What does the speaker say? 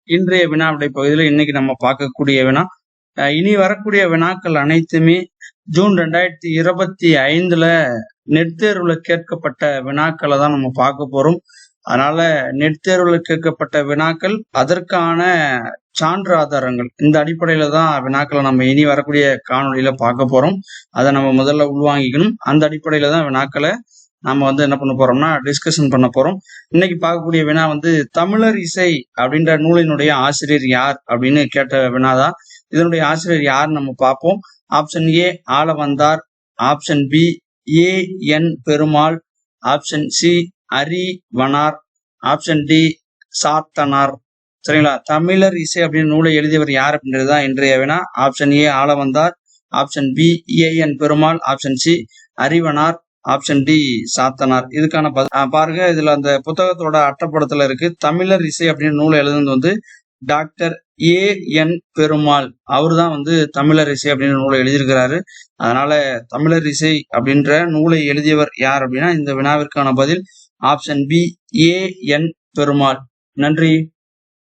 இன்றைய வினா விடை பகுதியில் இன்னைக்கு நம்ம பார்க்கக்கூடிய வினா, இனி வரக்கூடிய வினாக்கள் அனைத்துமே ஜூன் 2025 நெட் தேர்வுல கேட்கப்பட்ட வினாக்களை தான் நம்ம பார்க்க போறோம். அதனால நெட் தேர்வுல கேட்கப்பட்ட வினாக்கள், அதற்கான சான்று ஆதாரங்கள், இந்த அடிப்படையில தான் வினாக்களை நம்ம இனி வரக்கூடிய காணொலியில பார்க்க போறோம். அதை நம்ம முதல்ல உள்வாங்கிக்கணும். அந்த அடிப்படையில தான் வினாக்களை நம்ம என்ன பண்ண போறோம்னா டிஸ்கஷன் பண்ண போறோம். இன்னைக்கு பார்க்கக்கூடிய வினா தமிழர் இசை அப்படின்ற நூலினுடைய ஆசிரியர் யார் அப்படின்னு கேட்ட வினாதான். இதனுடைய ஆசிரியர் யார் நம்ம பார்ப்போம். Option A Alavandar, option B A N. Perumal, option C Arivanar, option D Sathanar. சரிங்களா? தமிழர் இசை அப்படின்னு நூலை எழுதியவர் யார் அப்படின்றதுதான் இன்றைய வினா. Option A Alavandar, option B A N. Perumal, option C Arivanar, option D Sathanar. இதுக்கான பாருங்க, இதுல அந்த புத்தகத்தோட அட்டப்படத்துல இருக்கு. தமிழர் இசை அப்படின்னு நூலை எழுதுனது டாக்டர் ஏ.என். பெருமாள். அவரு தான் தமிழர் இசை அப்படின்னு நூலை எழுதியிருக்கிறாரு. அதனால தமிழர் இசை அப்படின்ற நூலை எழுதியவர் யார் அப்படின்னா இந்த வினாவிற்கான பதில் ஆப்ஷன் பி ஏ.என். பெருமாள். நன்றி.